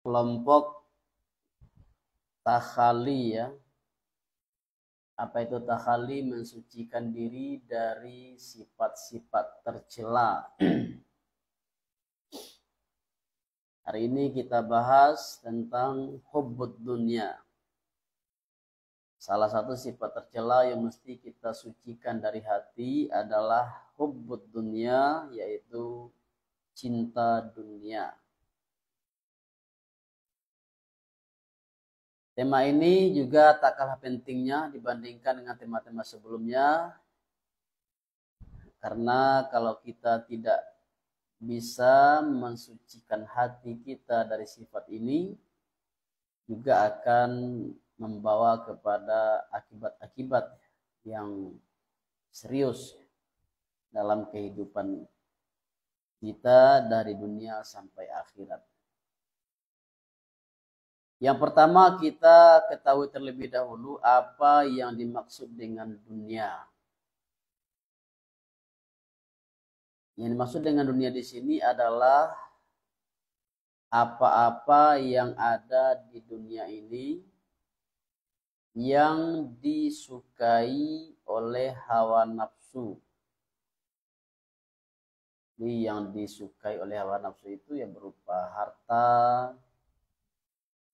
kelompok takhali ya. Apa itu takhali? Mensucikan diri dari sifat-sifat tercela. Hari ini kita bahas tentang hubbud dunya. Salah satu sifat tercela yang mesti kita sucikan dari hati adalah hubbud dunya, yaitu cinta dunia. Tema ini juga tak kalah pentingnya dibandingkan dengan tema-tema sebelumnya. Karena kalau kita tidak bisa mensucikan hati kita dari sifat ini, juga akan membawa kepada akibat-akibat yang serius dalam kehidupan kita dari dunia sampai akhirat. Yang pertama, kita ketahui terlebih dahulu apa yang dimaksud dengan dunia. Yang dimaksud dengan dunia di sini adalah apa-apa yang ada di dunia ini yang disukai oleh hawa nafsu. Jadi yang disukai oleh hawa nafsu itu yang berupa harta,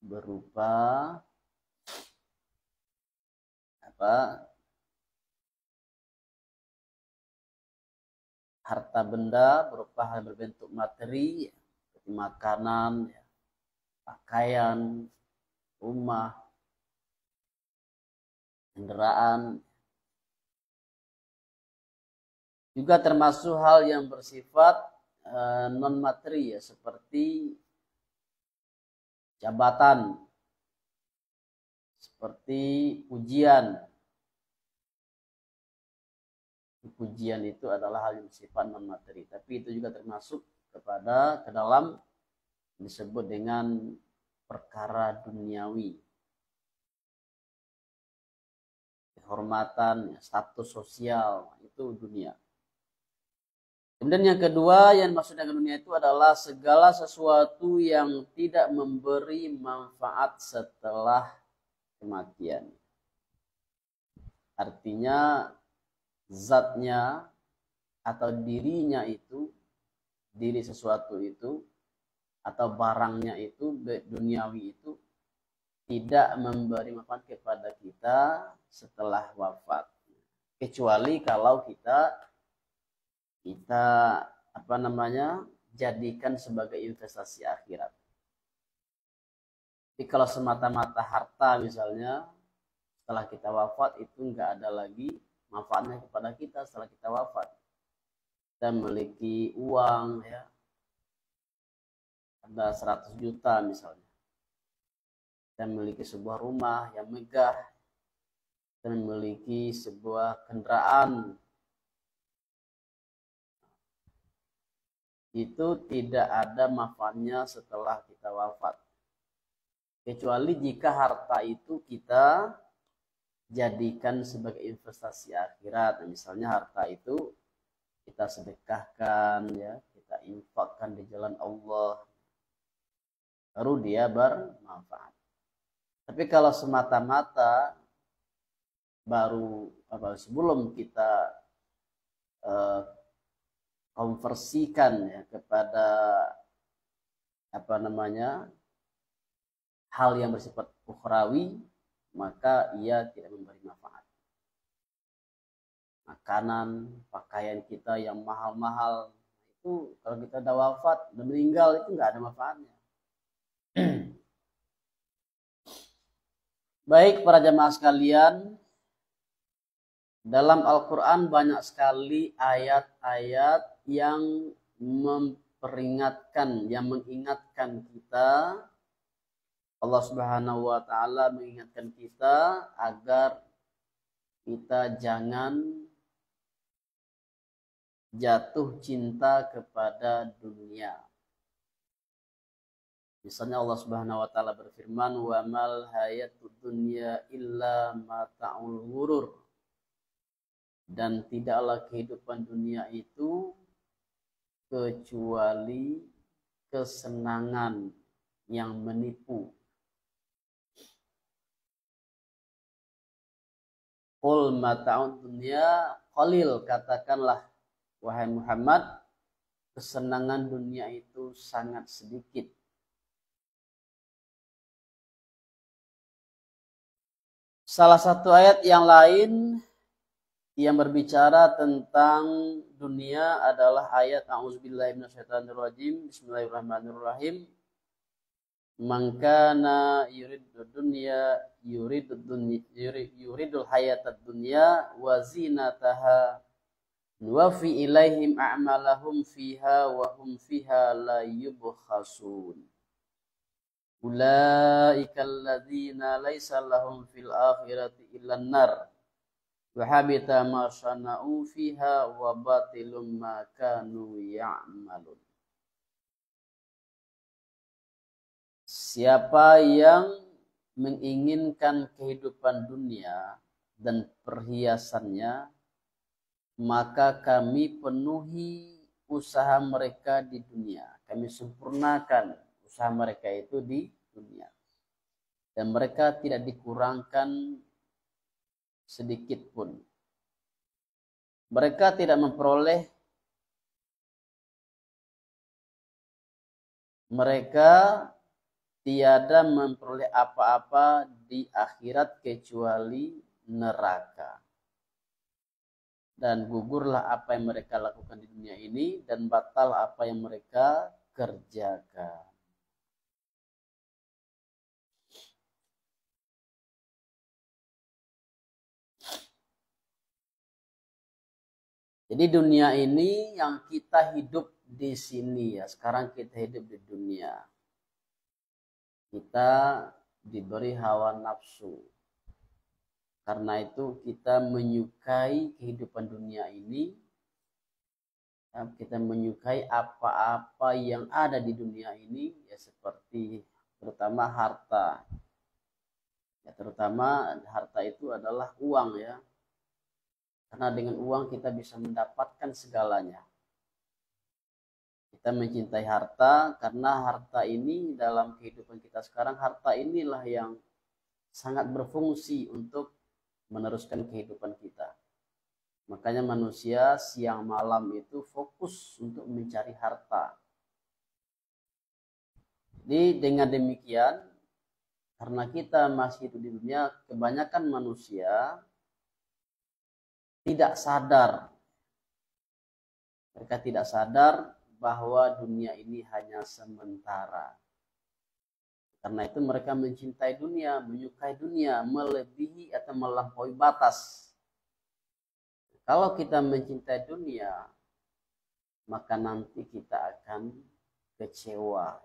berupa harta benda, berupa hal berbentuk materi, seperti makanan, pakaian, rumah, kendaraan. Juga termasuk hal yang bersifat non materi ya, seperti jabatan, seperti pujian. Pujian itu adalah hal yang bersifat non materi, tapi itu juga termasuk ke dalam disebut dengan perkara duniawi. Kehormatan, status sosial, itu dunia. Kemudian yang kedua yang maksud dengan dunia itu adalah segala sesuatu yang tidak memberi manfaat setelah kematian. Artinya zatnya atau dirinya itu, diri sesuatu itu atau barangnya itu, duniawi itu tidak memberi manfaat kepada kita setelah wafat. Kecuali kalau kita jadikan sebagai investasi akhirat. Jadi kalau semata-mata harta misalnya setelah kita wafat itu enggak ada lagi manfaatnya kepada kita setelah kita wafat. Kita memiliki uang ya, ada 100 juta misalnya. Kita memiliki sebuah rumah yang megah, kita memiliki sebuah kendaraan, itu tidak ada manfaatnya setelah kita wafat. Kecuali jika harta itu kita jadikan sebagai investasi akhirat. Misalnya harta itu kita sedekahkan ya, kita infakkan di jalan Allah, baru dia bermanfaat. Tapi kalau semata-mata sebelum kita konversikan ya kepada hal yang bersifat ukhrawi, maka ia tidak memberi manfaat. Makanan, pakaian kita yang mahal-mahal itu kalau kita udah wafat, udah meninggal, itu nggak ada manfaatnya. Baik para jamaah sekalian, dalam Al-Quran banyak sekali ayat-ayat yang memperingatkan, yang mengingatkan kita. Allah Subhanahu wa Ta'ala mengingatkan kita agar kita jangan jatuh cinta kepada dunia. Misalnya Allah Subhanahu wa Ta'ala berfirman, "Wa mal hayatud dunya illa mata'ul ghurur." Dan tidaklah kehidupan dunia itu kecuali kesenangan yang menipu. Qul mata'ud dunya qalil, katakanlah wahai Muhammad, kesenangan dunia itu sangat sedikit. Salah satu ayat yang lain yang berbicara tentang dunia adalah ayat A'udzubillahi minasyaitonirrajim. Bismillahirrahmanirrahim. Man kana yuridul hayatad dunya wa zinataha nuwaffi ilaihim a'malahum fiha wa hum fiha la yubkhasun. Ulaika alladzina laisa lahum fil akhirati illan nar wa habita ma sana'u fiha wa batilum ma kanu ya'malun. Siapa yang menginginkan kehidupan dunia dan perhiasannya, maka kami penuhi usaha mereka di dunia. Kami sempurnakan usaha mereka itu di dunia. Dan mereka tidak dikurangkan sedikit pun. Mereka tidak memperoleh, tiada memperoleh apa-apa di akhirat kecuali neraka. Dan gugurlah apa yang mereka lakukan di dunia ini dan batal apa yang mereka kerjakan. Jadi dunia ini yang kita hidup di sini ya. Sekarang kita hidup di dunia. Kita diberi hawa nafsu. Karena itu kita menyukai kehidupan dunia ini. Kita menyukai apa-apa yang ada di dunia ini. Ya seperti terutama harta. Ya, terutama harta itu adalah uang ya. Karena dengan uang kita bisa mendapatkan segalanya. Kita mencintai harta karena harta ini dalam kehidupan kita sekarang, harta inilah yang sangat berfungsi untuk meneruskan kehidupan kita. Makanya manusia siang malam itu fokus untuk mencari harta. Jadi dengan demikian, karena kita masih hidup di dunia, kebanyakan manusia tidak sadar. Mereka tidak sadar bahwa dunia ini hanya sementara. Karena itu mereka mencintai dunia, menyukai dunia, melebihi atau melampaui batas. Kalau kita mencintai dunia, maka nanti kita akan kecewa.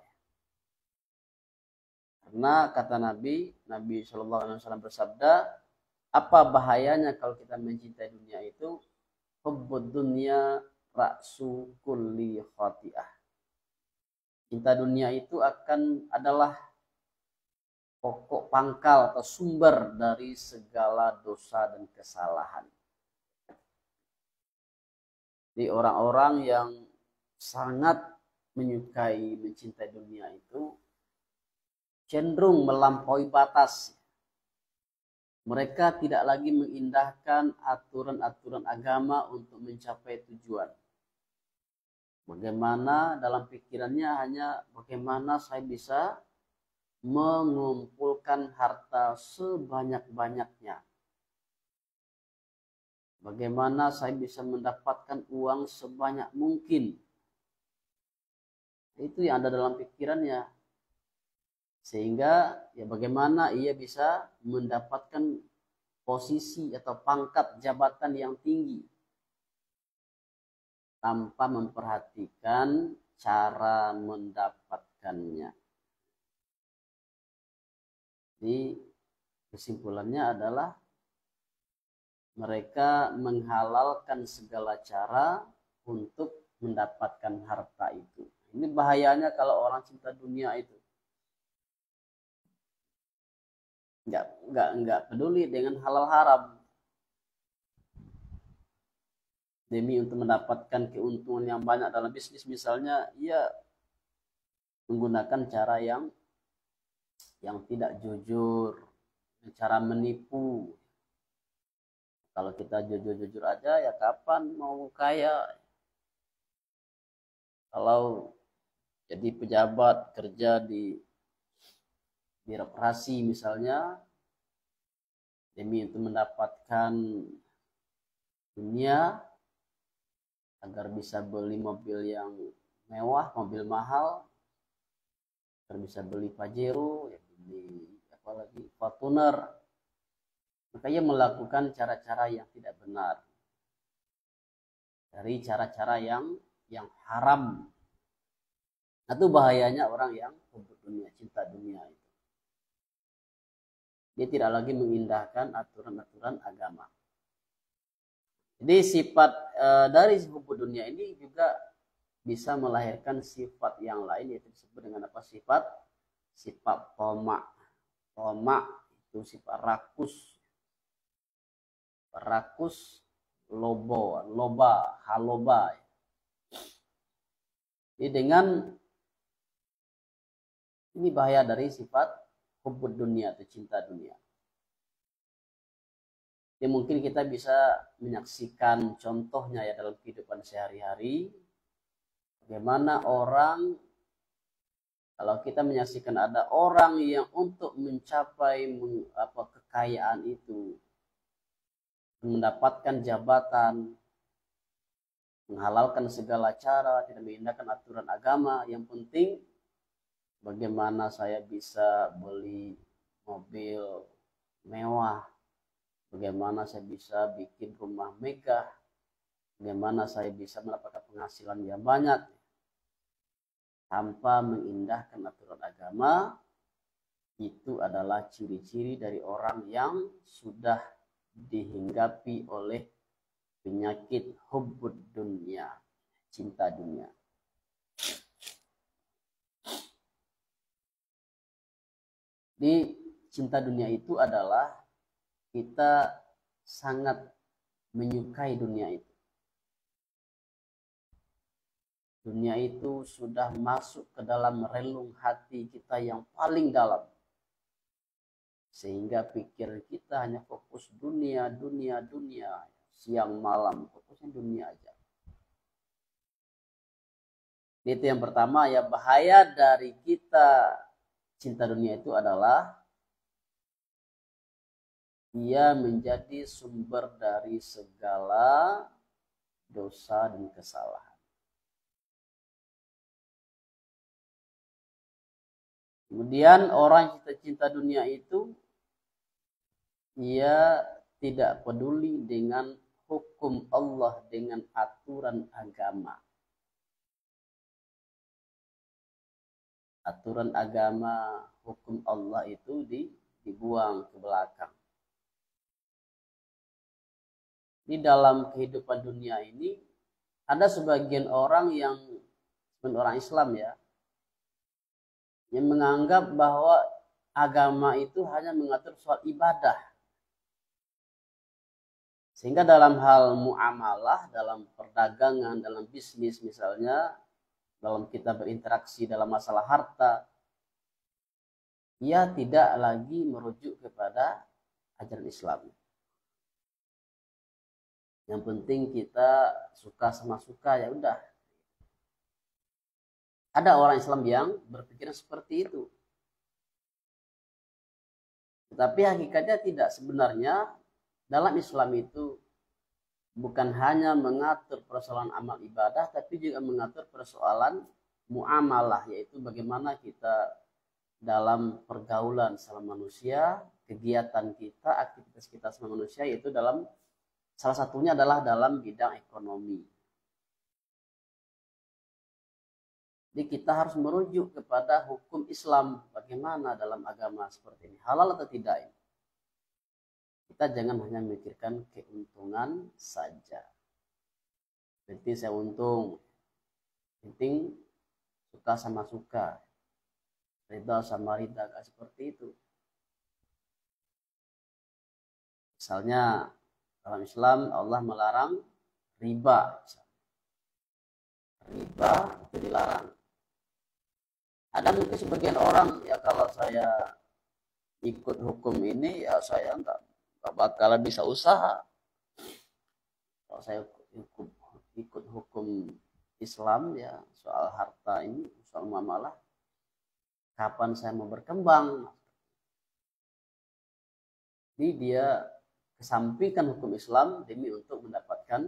Karena kata Nabi SAW bersabda, apa bahayanya kalau kita mencintai dunia itu? Hubbud dunya ra'su kulli khati'ah. Cinta dunia itu adalah pokok pangkal atau sumber dari segala dosa dan kesalahan. Jadi orang-orang yang sangat mencintai dunia itu cenderung melampaui batas. Mereka tidak lagi mengindahkan aturan-aturan agama untuk mencapai tujuan. Bagaimana dalam pikirannya hanya bagaimana saya bisa mengumpulkan harta sebanyak-banyaknya. Bagaimana saya bisa mendapatkan uang sebanyak mungkin. Itu yang ada dalam pikirannya. Sehingga ya bagaimana ia bisa mendapatkan posisi atau pangkat jabatan yang tinggi tanpa memperhatikan cara mendapatkannya. Jadi kesimpulannya adalah mereka menghalalkan segala cara untuk mendapatkan harta itu. Ini bahayanya kalau orang cinta dunia itu. Enggak peduli dengan halal haram. Demi untuk mendapatkan keuntungan yang banyak dalam bisnis misalnya, ia menggunakan cara yang yang tidak jujur, cara menipu. Kalau kita jujur-jujur aja ya kapan mau kaya? Kalau jadi pejabat kerja di birokrasi misalnya, demi untuk mendapatkan dunia agar bisa beli mobil yang mewah, mobil mahal, agar bisa beli Pajero, ya beli apalagi Fortuner, maka ia melakukan cara-cara yang tidak benar, dari cara-cara yang haram. Itu bahayanya orang yang hubud dunia, cinta dunia itu. Dia tidak lagi mengindahkan aturan-aturan agama. Jadi sifat dari hubud dunia ini juga bisa melahirkan sifat yang lain, yaitu disebut dengan apa? Sifat tomak. Tomak itu sifat rakus. Rakus, loba, haloba. Jadi dengan ini bahaya dari sifat hubud dunia atau cinta dunia. Jadi mungkin kita bisa menyaksikan contohnya ya dalam kehidupan sehari-hari. Bagaimana orang, kalau kita menyaksikan ada orang yang untuk mencapai kekayaan itu, mendapatkan jabatan, menghalalkan segala cara, tidak mengindahkan aturan agama, yang penting bagaimana saya bisa beli mobil mewah, bagaimana saya bisa bikin rumah megah, bagaimana saya bisa mendapatkan penghasilan yang banyak, tanpa mengindahkan aturan agama. Itu adalah ciri-ciri dari orang yang sudah dihinggapi oleh penyakit hubud dunia, cinta dunia. Di cinta dunia itu adalah kita sangat menyukai dunia itu. Dunia itu sudah masuk ke dalam relung hati kita yang paling dalam. Sehingga pikir kita hanya fokus dunia. Siang malam fokusnya dunia aja. Itu yang pertama ya, bahaya dari kita cinta dunia itu adalah ia menjadi sumber dari segala dosa dan kesalahan. Kemudian orang yang cinta dunia itu ia tidak peduli dengan hukum Allah, dengan aturan agama. Aturan agama, hukum Allah itu dibuang ke belakang. Di dalam kehidupan dunia ini ada sebagian orang orang Islam ya, yang menganggap bahwa agama itu hanya mengatur soal ibadah. Sehingga dalam hal muamalah, dalam perdagangan, dalam bisnis misalnya, dalam kita berinteraksi dalam masalah harta, ia tidak lagi merujuk kepada ajaran Islam. Yang penting kita suka sama suka, ya udah. Ada orang Islam yang berpikiran seperti itu. Tetapi hakikatnya tidak. Sebenarnya dalam Islam itu bukan hanya mengatur persoalan amal ibadah, tapi juga mengatur persoalan muamalah, yaitu bagaimana kita dalam pergaulan sama manusia, kegiatan kita, aktivitas kita sama manusia, yaitu dalam salah satunya adalah dalam bidang ekonomi. Jadi kita harus merujuk kepada hukum Islam, bagaimana dalam agama seperti ini, halal atau tidak ini. Kita jangan hanya memikirkan keuntungan saja. Penting saya untung, penting suka sama suka, ridha sama ridha, gak seperti itu. Misalnya dalam Islam Allah melarang riba. Riba itu dilarang. Ada mungkin sebagian orang, ya kalau saya ikut hukum ini ya saya nggak bakalan bisa usaha. Kalau saya ikut hukum Islam ya soal harta ini, soal muamalah, kapan saya mau berkembang? Jadi dia kesampingkan hukum Islam demi untuk mendapatkan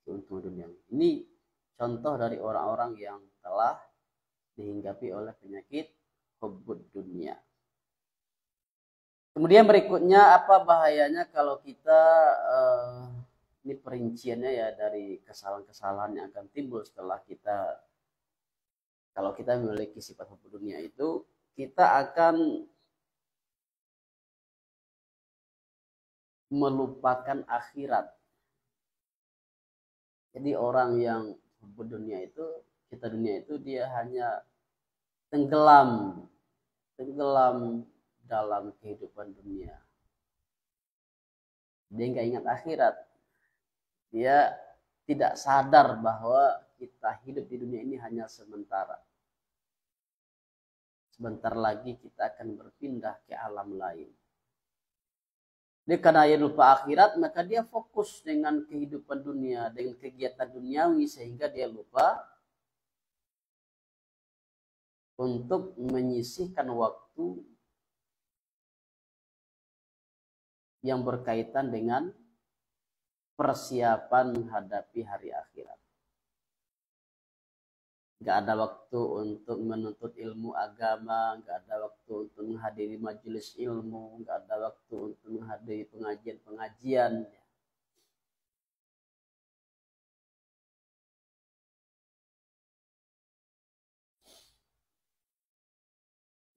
keuntungan dunia. Ini contoh dari orang-orang yang telah dihinggapi oleh penyakit hubbud dunia. Kemudian berikutnya, apa bahayanya kalau kita ini perinciannya ya dari kesalahan-kesalahan yang akan timbul setelah kita, kalau kita memiliki sifat hubbud dunia itu, kita akan melupakan akhirat. Jadi orang yang hubbud dunia itu, kita dunia itu, dia hanya tenggelam dalam kehidupan dunia. Dia nggak ingat akhirat. Dia tidak sadar bahwa kita hidup di dunia ini hanya sementara. Sebentar lagi kita akan berpindah ke alam lain. Dia karena dia lupa akhirat, maka dia fokus dengan kehidupan dunia, dengan kegiatan duniawi, sehingga dia lupa untuk menyisihkan waktu yang berkaitan dengan persiapan menghadapi hari akhirat. Gak ada waktu untuk menuntut ilmu agama, gak ada waktu untuk menghadiri majelis ilmu, gak ada waktu untuk menghadiri pengajian-pengajian.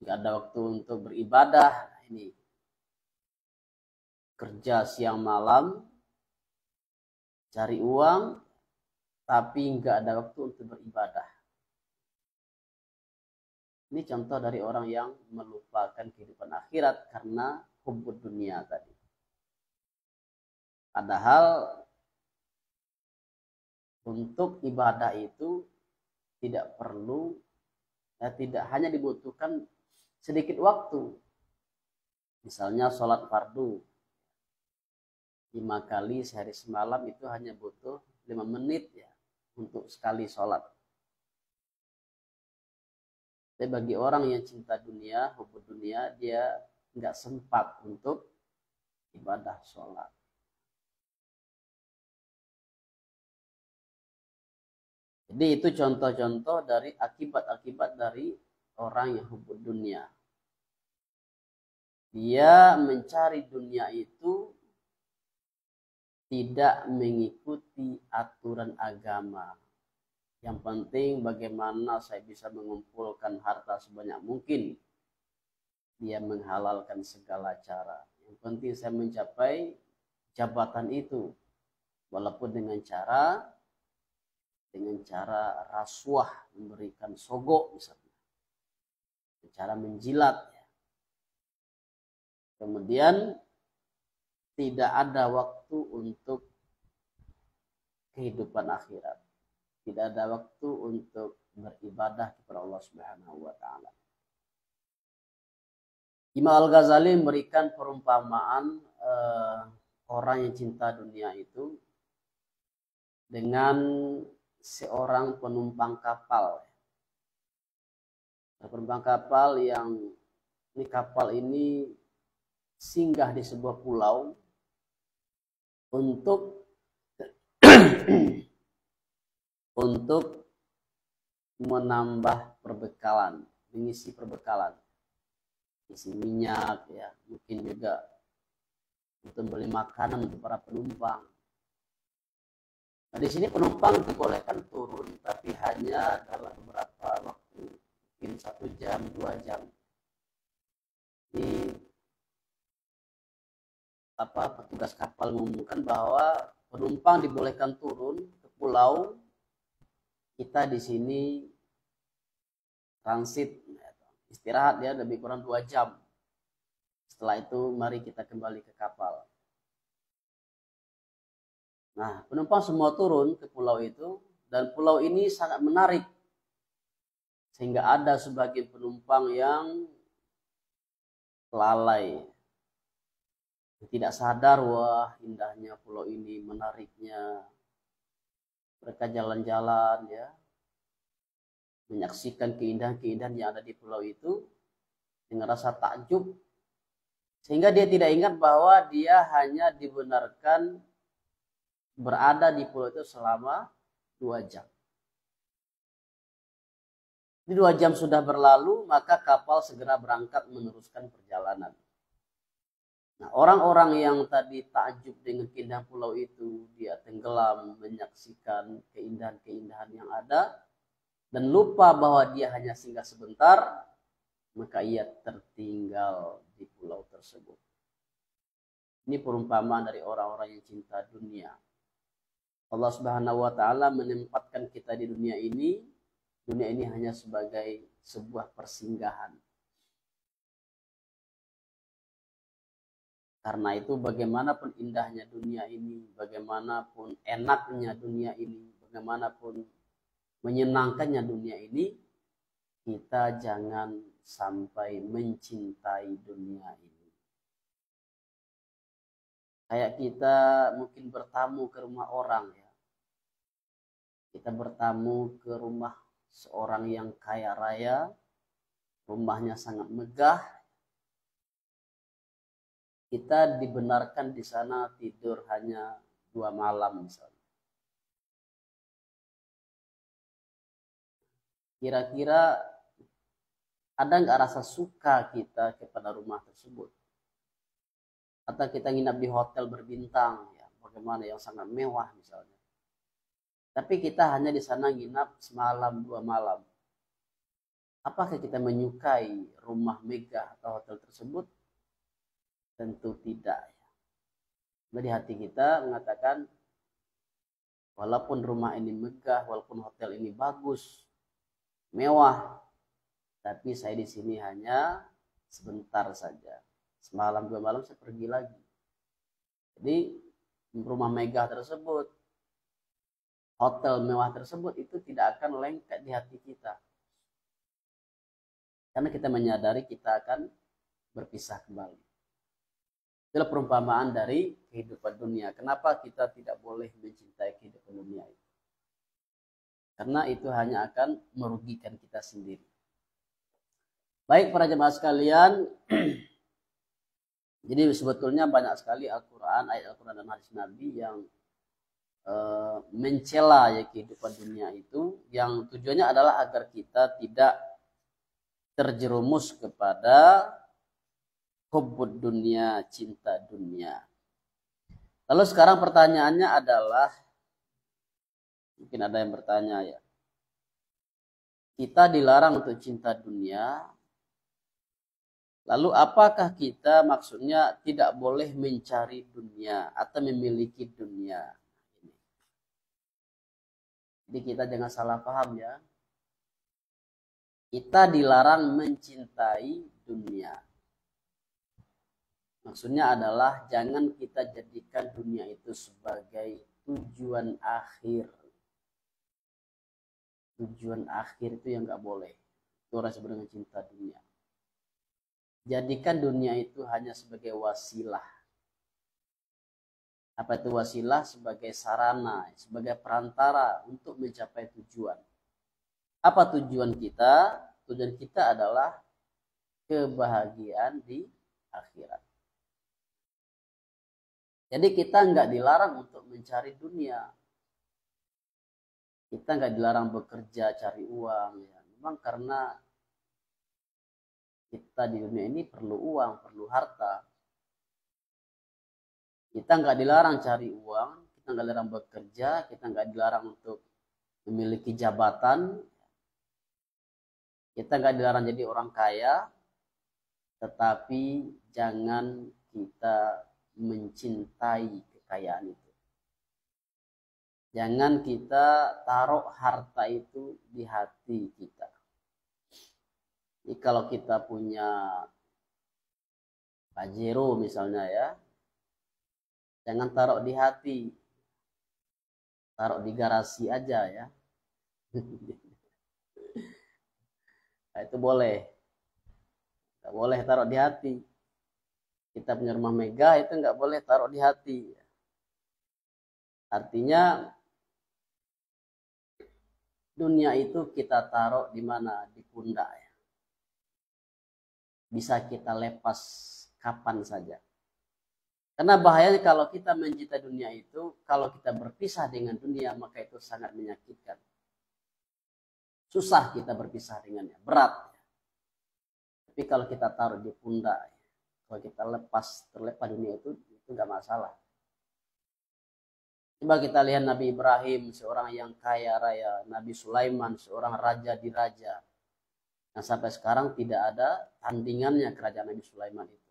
Gak ada waktu untuk beribadah. Ini kerja siang malam, cari uang, tapi gak ada waktu untuk beribadah. Ini contoh dari orang yang melupakan kehidupan akhirat karena hubbud dunia tadi. Padahal untuk ibadah itu tidak perlu, tidak hanya dibutuhkan sedikit waktu. Misalnya sholat fardu 5 kali sehari semalam itu hanya butuh 5 menit ya untuk sekali sholat. Tapi bagi orang yang cinta dunia, hubbud dunia, dia nggak sempat untuk ibadah sholat. Jadi itu contoh-contoh dari akibat-akibat dari orang yang hubbud dunia. Dia mencari dunia itu tidak mengikuti aturan agama. Yang penting bagaimana saya bisa mengumpulkan harta sebanyak mungkin. Dia menghalalkan segala cara. Yang penting saya mencapai jabatan itu. Walaupun dengan cara rasuah, memberikan sogok misalnya. Cara menjilat. Kemudian tidak ada waktu untuk kehidupan akhirat. Tidak ada waktu untuk beribadah kepada Allah Subhanahu wa taala. Imam Al-Ghazali memberikan perumpamaan orang yang cinta dunia itu dengan seorang penumpang kapal. Penumpang kapal yang kapal ini singgah di sebuah pulau untuk menambah perbekalan, mengisi perbekalan, isi minyak ya, mungkin juga untuk beli makanan untuk para penumpang. Nah, di sini penumpang dibolehkan turun, tapi hanya dalam beberapa waktu, mungkin 1 jam, 2 jam. Di petugas kapal mengumumkan bahwa penumpang dibolehkan turun ke pulau. Kita di sini transit, istirahat ya lebih kurang 2 jam. Setelah itu mari kita kembali ke kapal. Nah, penumpang semua turun ke pulau itu, dan pulau ini sangat menarik. Sehingga ada sebagian penumpang yang lalai, tidak sadar, wah indahnya pulau ini, menariknya. Mereka jalan-jalan ya, menyaksikan keindahan-keindahan yang ada di pulau itu dengan rasa takjub, sehingga dia tidak ingat bahwa dia hanya dibenarkan berada di pulau itu selama 2 jam. Di 2 jam sudah berlalu, maka kapal segera berangkat meneruskan perjalanan. Nah, orang-orang yang tadi takjub dengan keindahan pulau itu, dia tenggelam menyaksikan keindahan-keindahan yang ada dan lupa bahwa dia hanya singgah sebentar, maka ia tertinggal di pulau tersebut. Ini perumpamaan dari orang-orang yang cinta dunia. Allah Subhanahu wa taala menempatkan kita di dunia ini hanya sebagai sebuah persinggahan. Karena itu bagaimanapun indahnya dunia ini, bagaimanapun enaknya dunia ini, bagaimanapun menyenangkannya dunia ini, kita jangan sampai mencintai dunia ini. Kayak kita mungkin bertamu ke rumah orang ya. Kita bertamu ke rumah seorang yang kaya raya, rumahnya sangat megah. Kita dibenarkan di sana tidur hanya 2 malam misalnya. Kira-kira ada nggak rasa suka kita kepada rumah tersebut? Atau kita nginap di hotel berbintang, ya, bagaimana yang sangat mewah misalnya. Tapi kita hanya di sana nginap semalam 2 malam. Apakah kita menyukai rumah megah atau hotel tersebut? Tentu tidak. Jadi hati kita mengatakan, walaupun rumah ini megah, walaupun hotel ini bagus, mewah, tapi saya di sini hanya sebentar saja. Semalam 2 malam saya pergi lagi. Jadi rumah megah tersebut, hotel mewah tersebut itu tidak akan lengket di hati kita. Karena kita menyadari kita akan berpisah kembali. Itulah perumpamaan dari kehidupan dunia. Kenapa kita tidak boleh mencintai kehidupan dunia itu? Karena itu hanya akan merugikan kita sendiri. Baik para jemaah sekalian, jadi sebetulnya banyak sekali Al-Quran, ayat Al-Quran dan hadis Nabi yang mencela ya kehidupan dunia itu, yang tujuannya adalah agar kita tidak terjerumus kepada hubbud dunia, cinta dunia. Lalu sekarang pertanyaannya adalah, mungkin ada yang bertanya ya, kita dilarang untuk cinta dunia, lalu apakah kita maksudnya tidak boleh mencari dunia atau memiliki dunia? Jadi kita jangan salah paham ya. Kita dilarang mencintai dunia. Maksudnya adalah jangan kita jadikan dunia itu sebagai tujuan akhir. Tujuan akhir itu yang nggak boleh. Itu orang sebut dengan cinta dunia. Jadikan dunia itu hanya sebagai wasilah. Apa itu wasilah? Sebagai sarana, sebagai perantara untuk mencapai tujuan. Apa tujuan kita? Tujuan kita adalah kebahagiaan di akhirat. Jadi kita nggak dilarang untuk mencari dunia. Kita nggak dilarang bekerja, cari uang. Ya. Memang karena kita di dunia ini perlu uang, perlu harta. Kita nggak dilarang cari uang, kita nggak dilarang bekerja, kita nggak dilarang untuk memiliki jabatan, kita nggak dilarang jadi orang kaya, tetapi jangan kita mencintai kekayaan itu. Jangan kita taruh harta itu di hati kita. Jadi kalau kita punya Pajero misalnya ya, jangan taruh di hati, taruh di garasi aja ya. Nah, itu boleh. Tidak boleh taruh di hati. Kita punya rumah megah itu nggak boleh taruh di hati. Artinya dunia itu kita taruh di mana? Di pundak ya. Bisa kita lepas kapan saja. Karena bahayanya kalau kita mencintai dunia itu, kalau kita berpisah dengan dunia, maka itu sangat menyakitkan. Susah kita berpisah dengannya, berat. Tapi kalau kita taruh di pundak, kalau kita terlepas dunia itu nggak masalah. Coba kita lihat Nabi Ibrahim, seorang yang kaya raya, Nabi Sulaiman, seorang raja di raja. Nah, sampai sekarang tidak ada tandingannya kerajaan Nabi Sulaiman itu.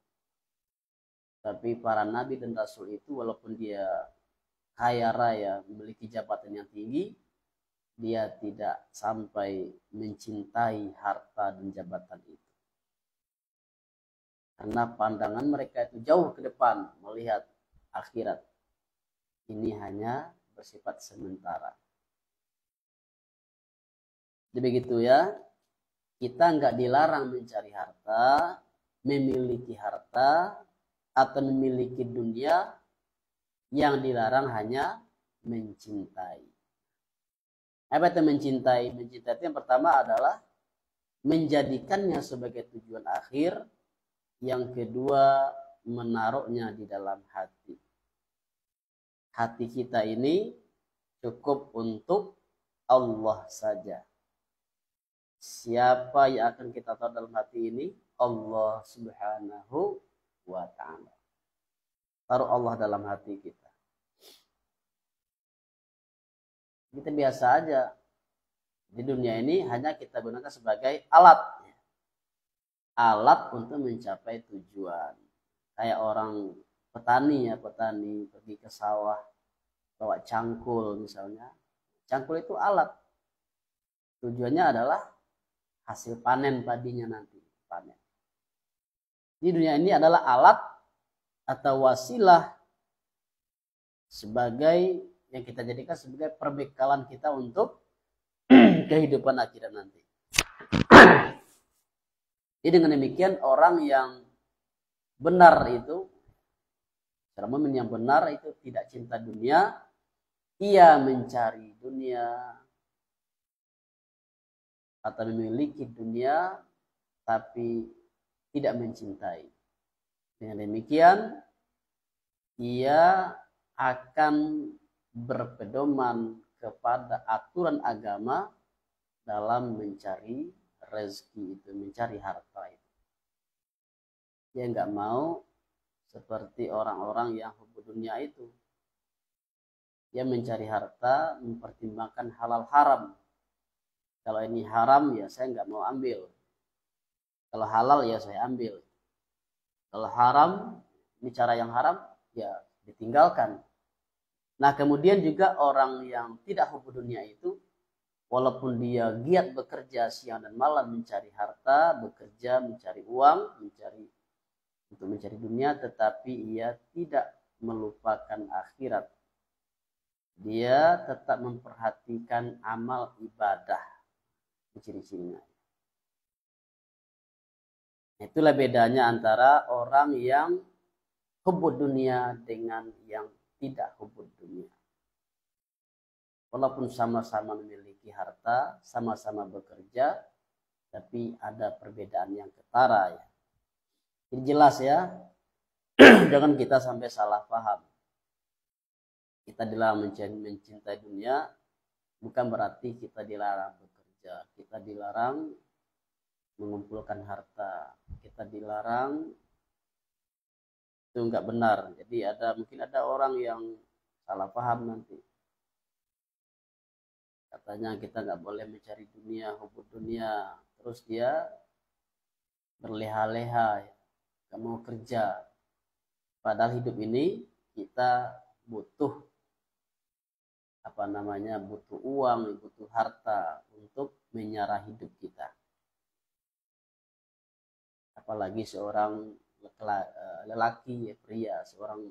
Tapi para nabi dan rasul itu walaupun dia kaya raya, memiliki jabatan yang tinggi, dia tidak sampai mencintai harta dan jabatan itu. Karena pandangan mereka itu jauh ke depan, melihat akhirat. Ini hanya bersifat sementara. Jadi begitu ya, kita nggak dilarang mencari harta, memiliki harta, atau memiliki dunia. Yang dilarang hanya mencintai. Apa itu mencintai? Mencintai itu yang pertama adalah menjadikannya sebagai tujuan akhir. Yang kedua, menaruhnya di dalam hati. Hati kita ini cukup untuk Allah saja. Siapa yang akan kita taruh dalam hati ini? Allah Subhanahu wa ta'ala. Taruh Allah dalam hati kita. Kita biasa aja. Di dunia ini hanya kita gunakan sebagai alat. Alat untuk mencapai tujuan. Kayak orang petani ya, petani pergi ke sawah, bawa cangkul misalnya. Cangkul itu alat. Tujuannya adalah hasil panen padinya nanti. Panen. Di dunia ini adalah alat atau wasilah sebagai yang kita jadikan sebagai perbekalan kita untuk kehidupan akhirat nanti. Jadi dengan demikian orang yang benar itu, seorang mukmin yang benar itu tidak cinta dunia, ia mencari dunia atau memiliki dunia tapi tidak mencintai. Dengan demikian ia akan berpedoman kepada aturan agama dalam mencari rezeki itu, mencari harta itu. Dia nggak mau seperti orang-orang yang hubbu dunia itu. Dia mencari harta, mempertimbangkan halal haram. Kalau ini haram ya saya nggak mau ambil. Kalau halal ya saya ambil. Kalau haram, ini cara yang haram ya ditinggalkan. Nah kemudian juga orang yang tidak hubbu dunia itu, walaupun dia giat bekerja siang dan malam mencari harta, bekerja mencari uang, untuk mencari dunia, tetapi ia tidak melupakan akhirat. Dia tetap memperhatikan amal ibadah, ciri-cirinya. Itulah bedanya antara orang yang hubbu dunia dengan yang tidak hubbu dunia. Walaupun sama-sama memiliki harta, sama-sama bekerja, tapi ada perbedaan yang ketara ya. Jadi jelas ya, jangan kita sampai salah paham. Kita dilarang mencintai dunia, bukan berarti kita dilarang bekerja. Kita dilarang mengumpulkan harta. Kita dilarang, itu enggak benar. Jadi mungkin ada orang yang salah paham nanti. Katanya kita nggak boleh mencari dunia, hubbu dunia. Terus dia berleha-leha, nggak mau kerja. Padahal hidup ini kita butuh butuh uang, butuh harta untuk menyara hidup kita. Apalagi seorang lelaki, pria, seorang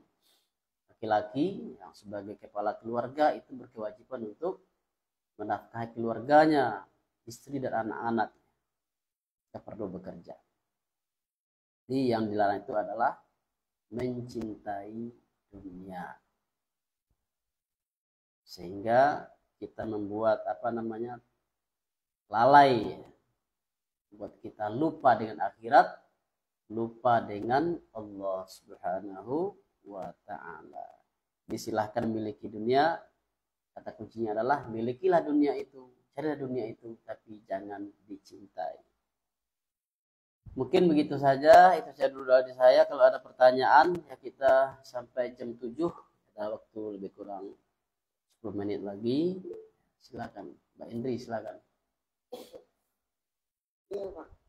laki-laki yang sebagai kepala keluarga itu berkewajiban untuk menafkahi keluarganya, istri dan anak-anak. Kita perlu bekerja. Jadi yang dilarang itu adalah mencintai dunia. Sehingga kita membuat lalai, buat kita lupa dengan akhirat, lupa dengan Allah Subhanahu wa ta'ala. Disilahkan miliki dunia, kata kuncinya adalah milikilah dunia itu, carilah dunia itu, tapi jangan dicintai. Mungkin begitu saja, itu saja dulu dari saya. Kalau ada pertanyaan, ya kita sampai jam 7, ada waktu lebih kurang 10 menit lagi. Silakan, Mbak Indri, silakan. Iya, Pak.